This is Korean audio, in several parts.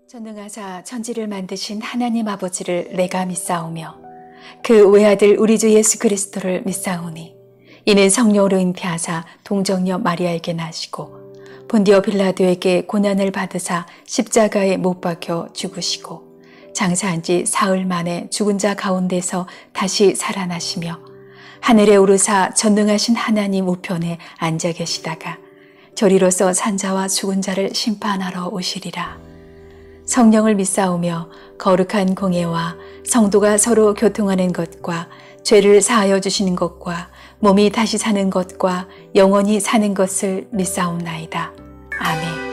전능하사 천지를 만드신 하나님 아버지를 내가 믿사오며 그 외아들 우리 주 예수 그리스도를 믿사오니 이는 성령으로 잉태하사 동정녀 마리아에게 나시고 본디오 빌라도에게 고난을 받으사 십자가에 못 박혀 죽으시고 장사한 지 사흘 만에 죽은 자 가운데서 다시 살아나시며 하늘에 오르사 전능하신 하나님 우편에 앉아 계시다가 저리로서 산자와 죽은 자를 심판하러 오시리라. 성령을 믿사오며 거룩한 공예와 성도가 서로 교통하는 것과 죄를 사하여 주시는 것과 몸이 다시 사는 것과 영원히 사는 것을 믿사옵나이다. 아멘.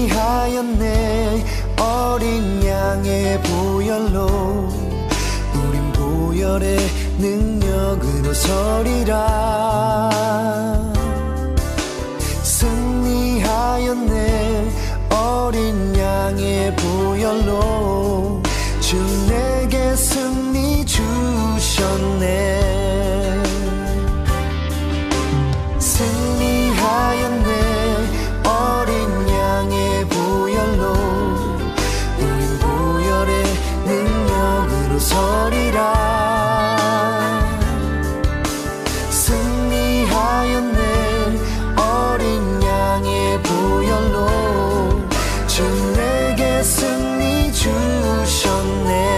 승리하였네 어린 양의 보혈로 우린 보혈의 능력으로 서리라. 승리하였네 어린 양의 보혈로 주 내게 승리 주셨네. 승리하였네 어린 양의 보혈로 우린 보혈의 능력으로 서리라. 승리하였네 어린 양의 보혈로 주 내게 승리 주셨네.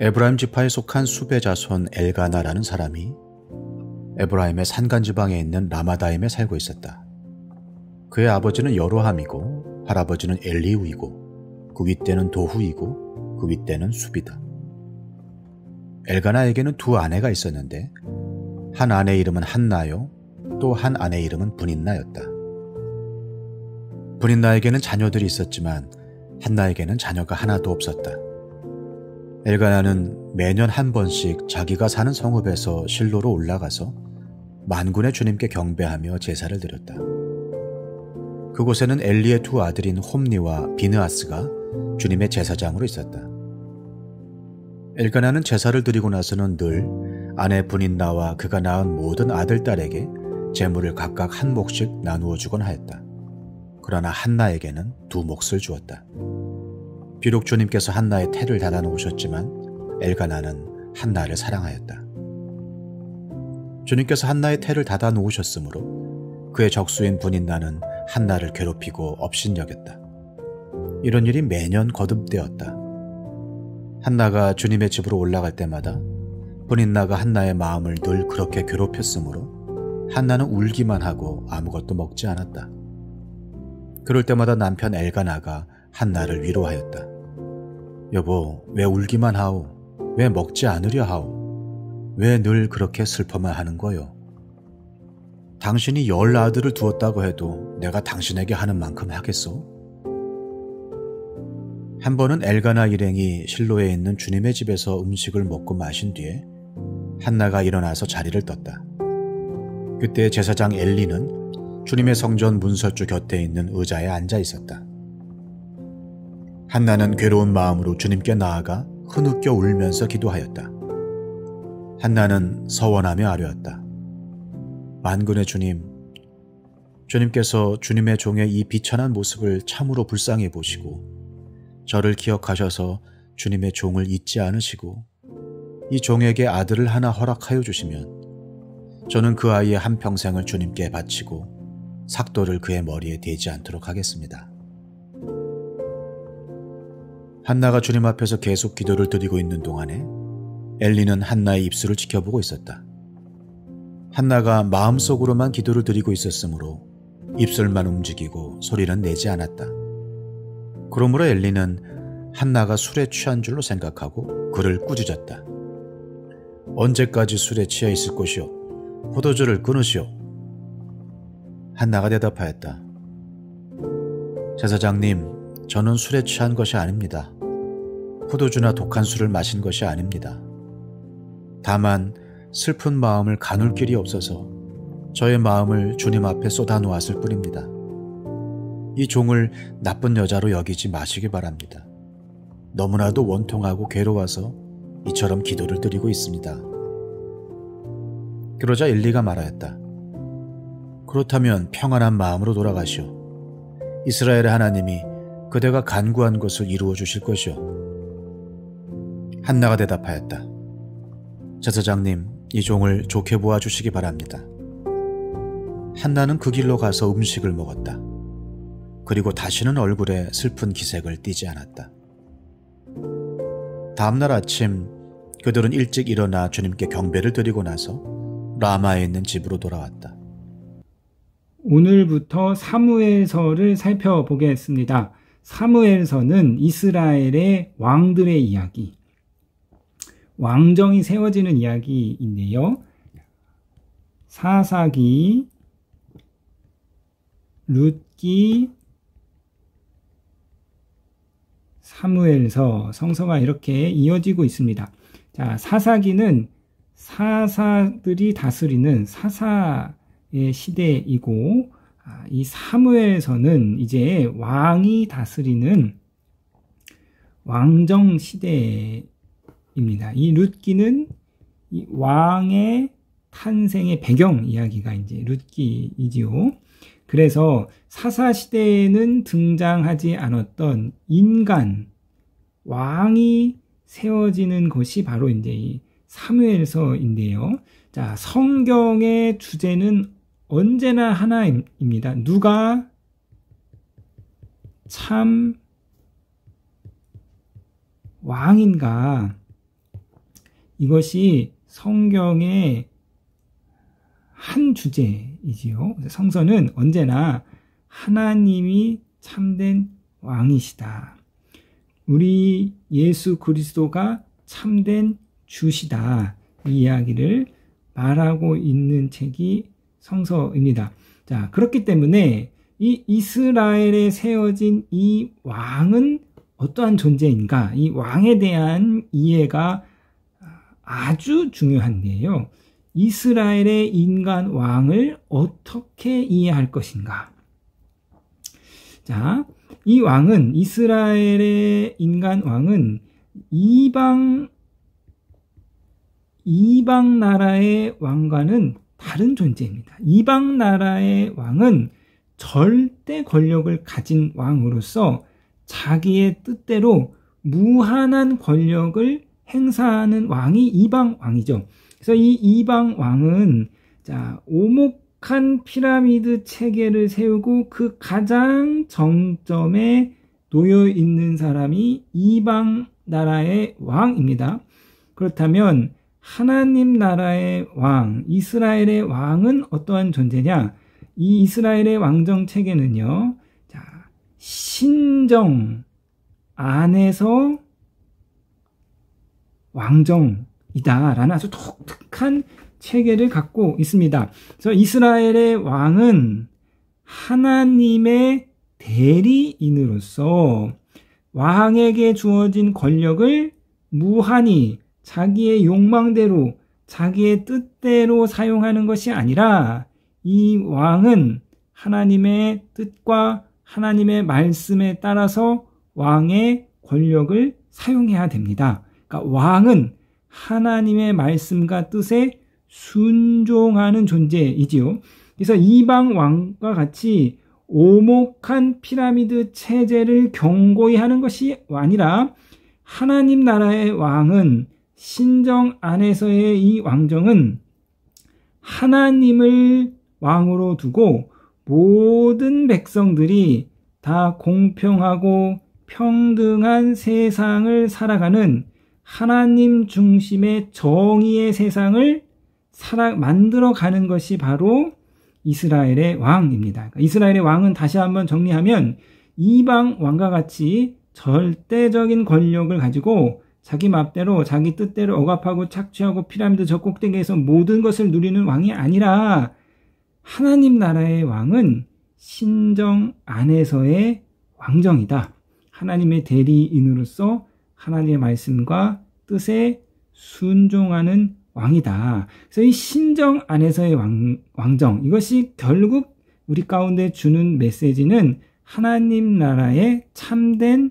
에브라임 지파에 속한 수베 자손 엘가나라는 사람이 에브라임의 산간지방에 있는 라마다임에 살고 있었다. 그의 아버지는 여로함이고 할아버지는 엘리우이고 그 윗대는 도후이고 그 윗대는 수비다. 엘가나에게는 두 아내가 있었는데 한 아내 이름은 한나요, 또 한 아내 이름은 분인나였다. 분인나에게는 자녀들이 있었지만 한나에게는 자녀가 하나도 없었다. 엘가나는 매년 한 번씩 자기가 사는 성읍에서 실로로 올라가서 만군의 주님께 경배하며 제사를 드렸다. 그곳에는 엘리의 두 아들인 홈니와 비느아스가 주님의 제사장으로 있었다. 엘가나는 제사를 드리고 나서는 늘 아내 분인나와 그가 낳은 모든 아들, 딸에게 재물을 각각 한 몫씩 나누어 주곤 하였다. 그러나 한나에게는 두 몫을 주었다. 비록 주님께서 한나의 태를 닫아 놓으셨지만 엘가나는 한나를 사랑하였다. 주님께서 한나의 태를 닫아 놓으셨으므로 그의 적수인 분인나는 한나를 괴롭히고 업신여겼다. 이런 일이 매년 거듭되었다. 한나가 주님의 집으로 올라갈 때마다 분인나가 한나의 마음을 늘 그렇게 괴롭혔으므로 한나는 울기만 하고 아무것도 먹지 않았다. 그럴 때마다 남편 엘가나가 한나를 위로하였다. 여보, 왜 울기만 하오? 왜 먹지 않으려 하오? 왜 늘 그렇게 슬퍼만 하는 거요? 당신이 10 아들을 두었다고 해도 내가 당신에게 하는 만큼 하겠소? 한 번은 엘가나 일행이 실로에 있는 주님의 집에서 음식을 먹고 마신 뒤에 한나가 일어나서 자리를 떴다. 그때 제사장 엘리는 주님의 성전 문설주 곁에 있는 의자에 앉아 있었다. 한나는 괴로운 마음으로 주님께 나아가 흐느껴 울면서 기도하였다. 한나는 서원하며 아뢰었다. 만군의 주님, 주님께서 주님의 종의 이 비천한 모습을 참으로 불쌍히 보시고 저를 기억하셔서 주님의 종을 잊지 않으시고 이 종에게 아들을 하나 허락하여 주시면 저는 그 아이의 한평생을 주님께 바치고 삭도를 그의 머리에 대지 않도록 하겠습니다. 한나가 주님 앞에서 계속 기도를 드리고 있는 동안에 엘리는 한나의 입술을 지켜보고 있었다. 한나가 마음속으로만 기도를 드리고 있었으므로 입술만 움직이고 소리는 내지 않았다. 그러므로 엘리는 한나가 술에 취한 줄로 생각하고 그를 꾸짖었다. 언제까지 술에 취해 있을 것이오? 포도주를 끊으시오. 한나가 대답하였다. 제사장님, 저는 술에 취한 것이 아닙니다. 포도주나 독한 술을 마신 것이 아닙니다. 다만 슬픈 마음을 가눌 길이 없어서 저의 마음을 주님 앞에 쏟아놓았을 뿐입니다. 이 종을 나쁜 여자로 여기지 마시기 바랍니다. 너무나도 원통하고 괴로워서 이처럼 기도를 드리고 있습니다. 그러자 엘리가 말하였다. 그렇다면 평안한 마음으로 돌아가시오. 이스라엘의 하나님이 그대가 간구한 것을 이루어 주실 것이오. 한나가 대답하였다. 제사장님, 이 종을 좋게 보아주시기 바랍니다. 한나는 그 길로 가서 음식을 먹었다. 그리고 다시는 얼굴에 슬픈 기색을 띠지 않았다. 다음날 아침 그들은 일찍 일어나 주님께 경배를 드리고 나서 라마에 있는 집으로 돌아왔다. 오늘부터 사무엘서를 살펴보겠습니다. 사무엘서는 이스라엘의 왕들의 이야기, 왕정이 세워지는 이야기인데요. 사사기, 룻기, 사무엘서, 성서가 이렇게 이어지고 있습니다. 자, 사사기는 사사들이 다스리는 사사의 시대이고, 이 사무엘서는 이제 왕이 다스리는 왕정 시대입니다. 이 룻기는 이 왕의 탄생의 배경 이야기가 이제 룻기이지요. 그래서 사사시대에는 등장하지 않았던 인간, 왕이 세워지는 것이 바로 이제 이 사무엘서인데요. 자, 성경의 주제는 언제나 하나입니다. 누가 참 왕인가? 이것이 성경의 한 주제이지요. 성서는 언제나 하나님이 참된 왕이시다. 우리 예수 그리스도가 참된 주시다. 이 이야기를 말하고 있는 책이 성서입니다. 자, 그렇기 때문에 이 이스라엘에 세워진 이 왕은 어떠한 존재인가? 이 왕에 대한 이해가 아주 중요한데요. 이스라엘의 인간 왕을 어떻게 이해할 것인가? 자, 이 왕은, 이스라엘의 인간 왕은 이방 나라의 왕과는 다른 존재입니다. 이방 나라의 왕은 절대 권력을 가진 왕으로서 자기의 뜻대로 무한한 권력을 행사하는 왕이 이방 왕이죠. 그래서 이 이방 왕은 자, 오목한 피라미드 체계를 세우고 그 가장 정점에 놓여 있는 사람이 이방 나라의 왕입니다. 그렇다면 하나님 나라의 왕, 이스라엘의 왕은 어떠한 존재냐? 이 이스라엘의 왕정 체계는요, 자, 신정 안에서 왕정이다라는 아주 독특한 체계를 갖고 있습니다. 그래서 이스라엘의 왕은 하나님의 대리인으로서 왕에게 주어진 권력을 무한히 자기의 욕망대로 자기의 뜻대로 사용하는 것이 아니라 이 왕은 하나님의 뜻과 하나님의 말씀에 따라서 왕의 권력을 사용해야 됩니다. 그러니까 왕은 하나님의 말씀과 뜻에 순종하는 존재이지요. 그래서 이방 왕과 같이 오목한 피라미드 체제를 경고히 하는 것이 아니라 하나님 나라의 왕은 신정 안에서의 이 왕정은 하나님을 왕으로 두고 모든 백성들이 다 공평하고 평등한 세상을 살아가는 하나님 중심의 정의의 세상을 만들어가는 것이 바로 이스라엘의 왕입니다. 그러니까 이스라엘의 왕은 다시 한번 정리하면 이방 왕과 같이 절대적인 권력을 가지고 자기 맘대로 자기 뜻대로 억압하고 착취하고 피라미드 저 꼭대기에서 모든 것을 누리는 왕이 아니라 하나님 나라의 왕은 신정 안에서의 왕정이다. 하나님의 대리인으로서 하나님의 말씀과 뜻에 순종하는 왕이다. 그래서 이 신정 안에서의 왕정, 이것이 결국 우리 가운데 주는 메시지는 하나님 나라의 참된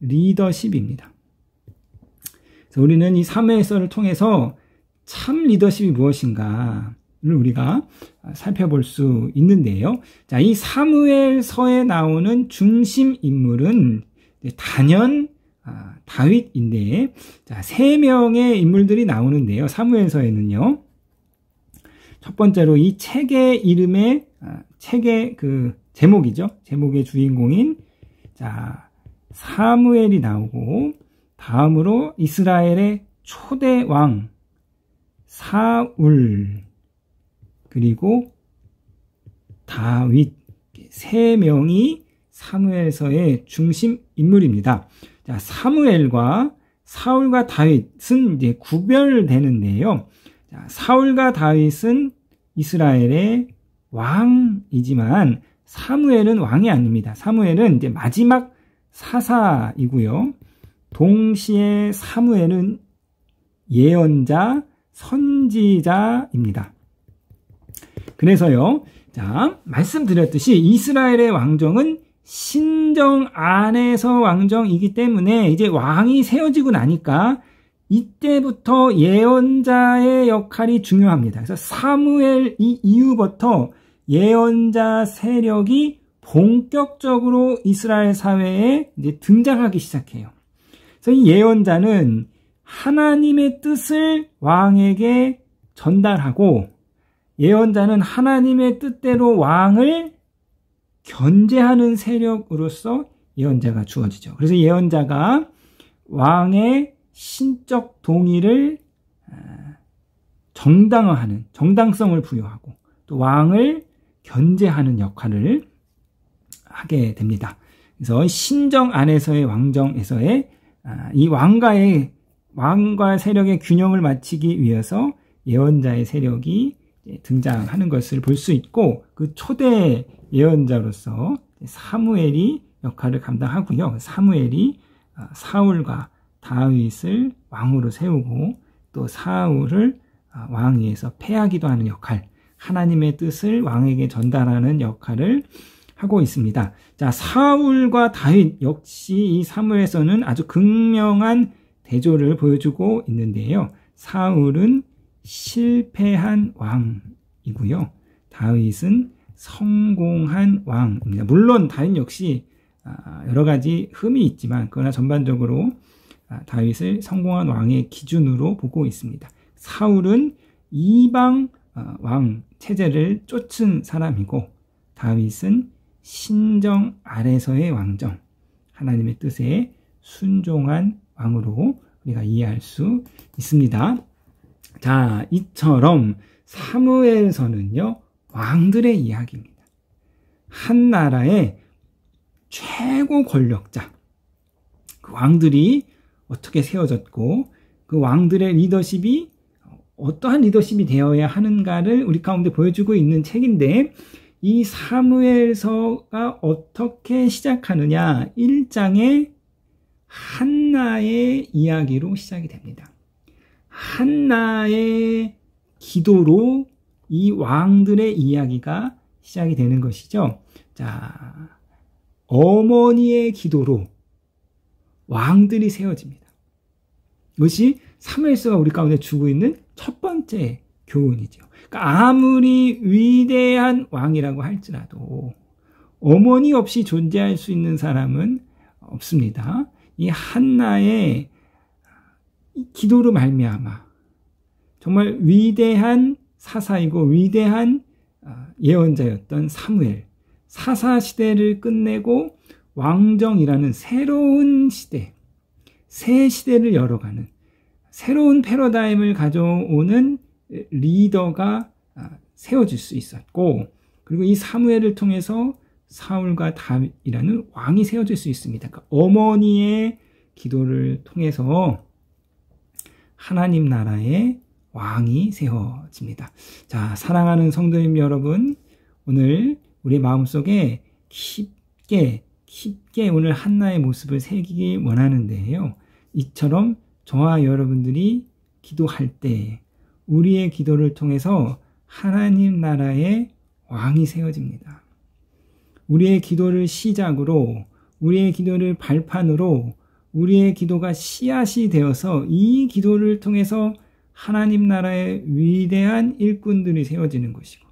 리더십입니다. 그래서 우리는 이 사무엘서를 통해서 참 리더십이 무엇인가를 우리가 살펴볼 수 있는데요. 자, 이 사무엘서에 나오는 중심 인물은 단연 다윗인데, 자, 3명의 인물들이 나오는데요. 사무엘서에는요. 첫 번째로 이 책의 이름의 책의 그 제목이죠. 제목의 주인공인 자, 사무엘이 나오고, 다음으로 이스라엘의 초대 왕 사울, 그리고 다윗, 3명이 사무엘서의 중심 인물입니다. 자, 사무엘과 사울과 다윗은 이제 구별되는데요. 자, 사울과 다윗은 이스라엘의 왕이지만 사무엘은 왕이 아닙니다. 사무엘은 이제 마지막 사사이고요. 동시에 사무엘은 예언자, 선지자입니다. 그래서요, 자, 말씀드렸듯이 이스라엘의 왕정은 신정 안에서 왕정이기 때문에 이제 왕이 세워지고 나니까 이때부터 예언자의 역할이 중요합니다. 그래서 사무엘 이후부터 예언자 세력이 본격적으로 이스라엘 사회에 이제 등장하기 시작해요. 그래서 이 예언자는 하나님의 뜻을 왕에게 전달하고, 예언자는 하나님의 뜻대로 왕을 견제하는 세력으로서 예언자가 주어지죠. 그래서 예언자가 왕의 신적 동의를 정당화하는, 정당성을 부여하고 또 왕을 견제하는 역할을 하게 됩니다. 그래서 신정 안에서의 왕정에서의 이 왕과의 세력의 균형을 맞추기 위해서 예언자의 세력이 등장하는 것을 볼 수 있고, 그 초대 예언자로서 사무엘이 역할을 감당하고요. 사무엘이 사울과 다윗을 왕으로 세우고 또 사울을 왕위에서 패하기도 하는 역할, 하나님의 뜻을 왕에게 전달하는 역할을 하고 있습니다. 자, 사울과 다윗 역시 이 사무엘서는 아주 극명한 대조를 보여주고 있는데요. 사울은 실패한 왕이고요. 다윗은 성공한 왕입니다. 물론 다윗 역시 여러 가지 흠이 있지만, 그러나 전반적으로 다윗을 성공한 왕의 기준으로 보고 있습니다. 사울은 이방 왕 체제를 쫓은 사람이고, 다윗은 신정 아래서의 왕정, 하나님의 뜻에 순종한 왕으로 우리가 이해할 수 있습니다. 자, 이처럼 사무엘서는요, 왕들의 이야기입니다. 한 나라의 최고 권력자, 그 왕들이 어떻게 세워졌고, 그 왕들의 리더십이 어떠한 리더십이 되어야 하는가를 우리 가운데 보여주고 있는 책인데, 이 사무엘서가 어떻게 시작하느냐, 1장에 한나의 이야기로 시작이 됩니다. 한나의 기도로 이 왕들의 이야기가 시작이 되는 것이죠. 자, 어머니의 기도로 왕들이 세워집니다. 이것이 사무엘서가 우리 가운데 주고 있는 첫 번째 교훈이죠. 그러니까 아무리 위대한 왕이라고 할지라도 어머니 없이 존재할 수 있는 사람은 없습니다. 이 한나의 기도로 말미암아 정말 위대한 사사이고 위대한 예언자였던 사무엘, 사사시대를 끝내고 왕정이라는 새로운 시대, 새 시대를 열어가는 새로운 패러다임을 가져오는 리더가 세워질 수 있었고, 그리고 이 사무엘을 통해서 사울과 다윗이라는 왕이 세워질 수 있습니다. 그러니까 어머니의 기도를 통해서 하나님 나라의 왕이 세워집니다. 자, 사랑하는 성도님 여러분, 오늘 우리 마음속에 깊게 오늘 한나의 모습을 새기기 원하는데요. 이처럼 저와 여러분들이 기도할 때 우리의 기도를 통해서 하나님 나라의 왕이 세워집니다. 우리의 기도를 시작으로, 우리의 기도를 발판으로, 우리의 기도가 씨앗이 되어서 이 기도를 통해서 하나님 나라의 위대한 일꾼들이 세워지는 것이고,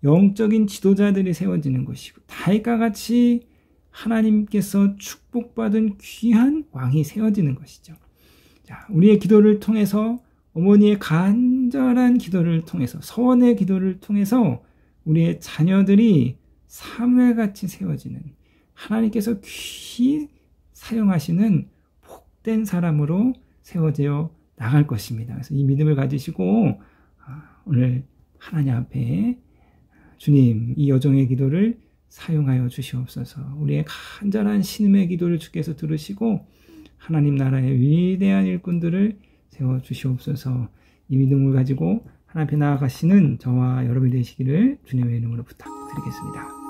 영적인 지도자들이 세워지는 것이고, 다윗과 같이 하나님께서 축복받은 귀한 왕이 세워지는 것이죠. 자, 우리의 기도를 통해서, 어머니의 간절한 기도를 통해서, 서원의 기도를 통해서 우리의 자녀들이 사무엘같이 세워지는, 하나님께서 귀히 사용하시는 복된 사람으로 세워져 나갈 것입니다. 그래서 이 믿음을 가지시고 오늘 하나님 앞에 주님, 이 여종의 기도를 사용하여 주시옵소서. 우리의 간절한 신음의 기도를 주께서 들으시고 하나님 나라의 위대한 일꾼들을 세워주시옵소서. 이 믿음을 가지고 하나님 앞에 나아가시는 저와 여러분이 되시기를 주님의 이름으로 부탁드리겠습니다.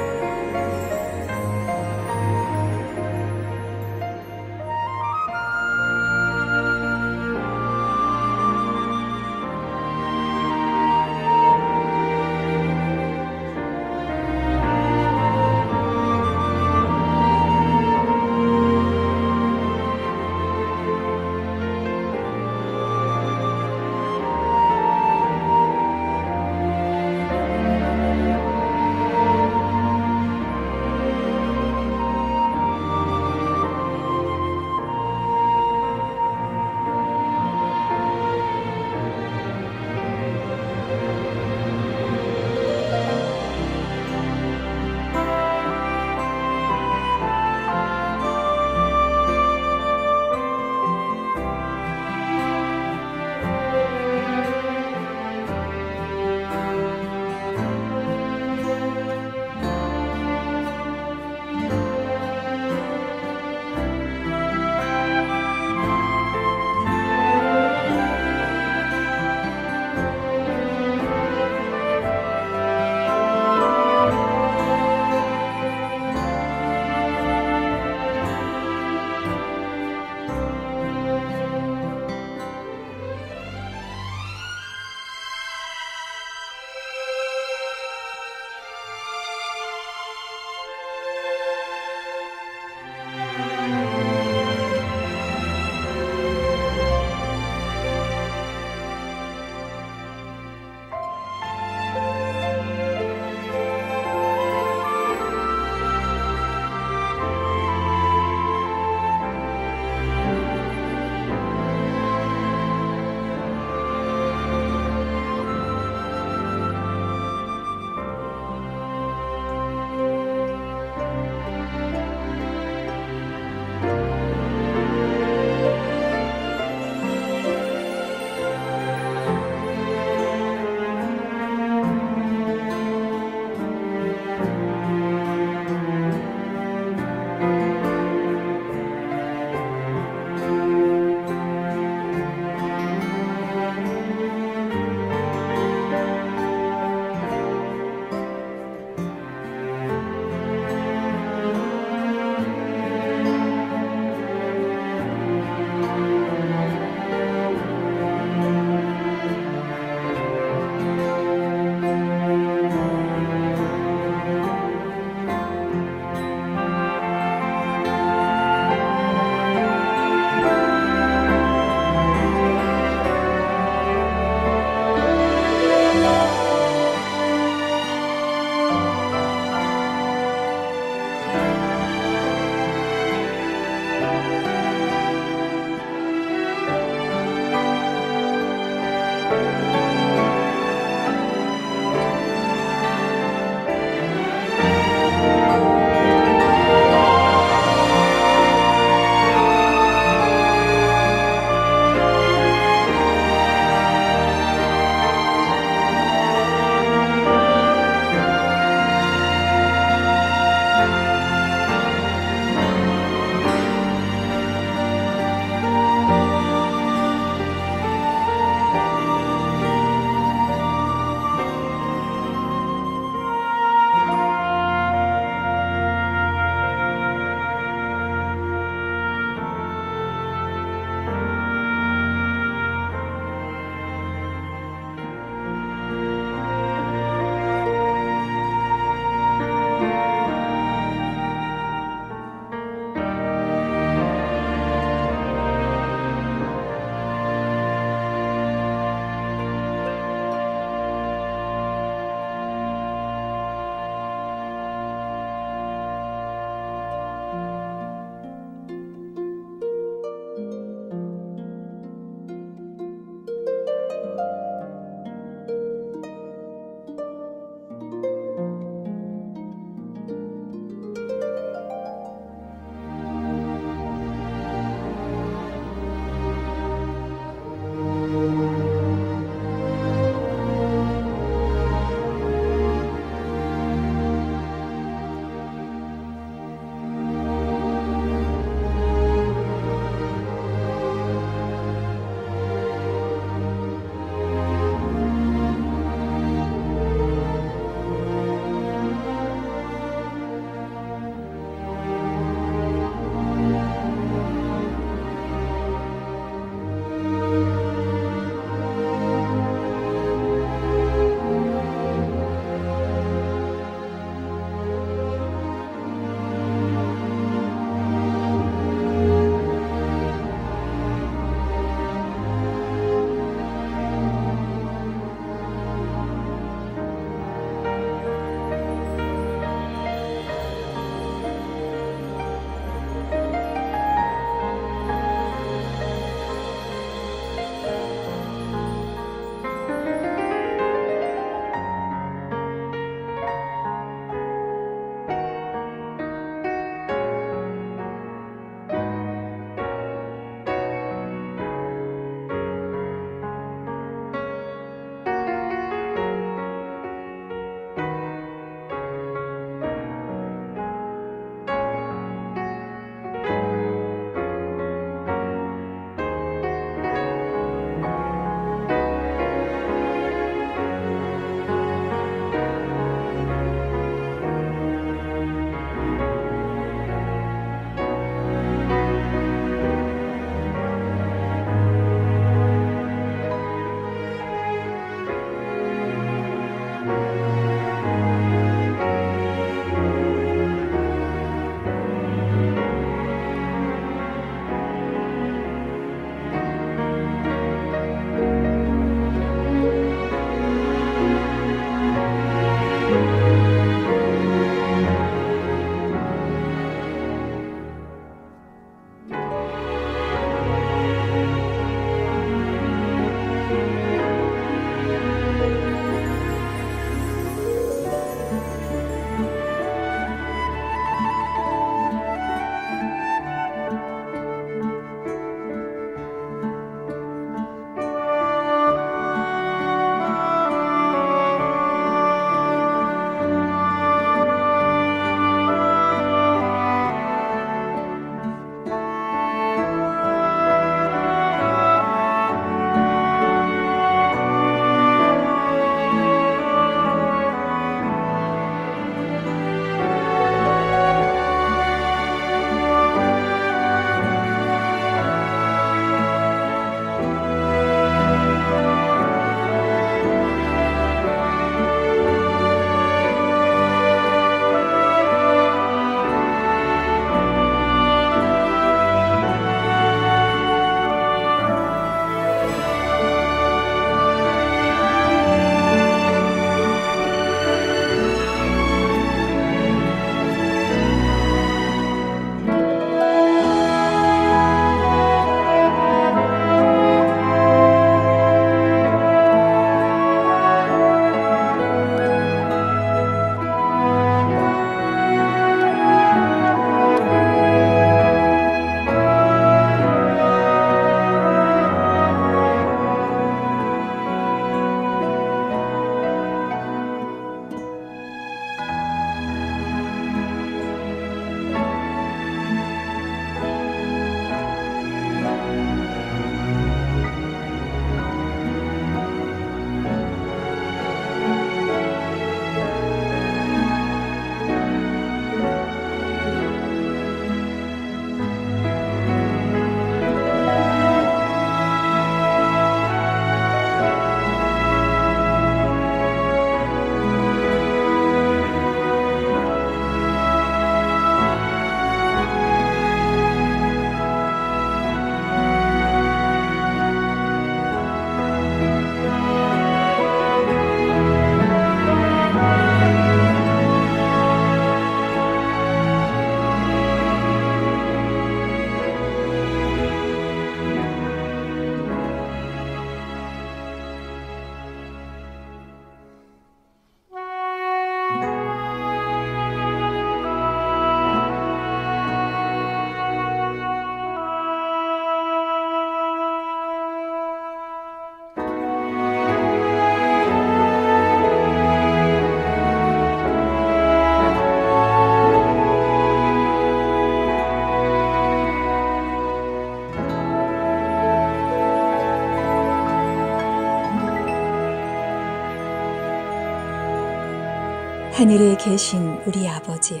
하늘에 계신 우리 아버지여,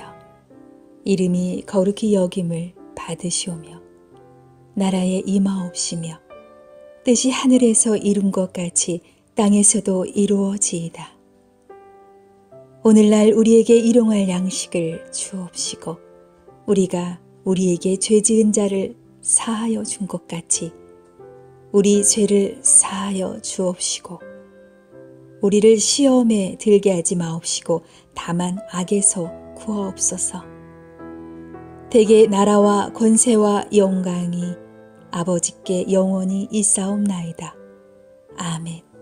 이름이 거룩히 여김을 받으시오며 나라에 임하옵시며 뜻이 하늘에서 이룬 것 같이 땅에서도 이루어지이다. 오늘날 우리에게 일용할 양식을 주옵시고 우리가 우리에게 죄 지은 자를 사하여 준 것 같이 우리 죄를 사하여 주옵시고 우리를 시험에 들게 하지 마옵시고 다만 악에서 구하옵소서. 대개 나라와 권세와 영광이 아버지께 영원히 있사옵나이다. 아멘.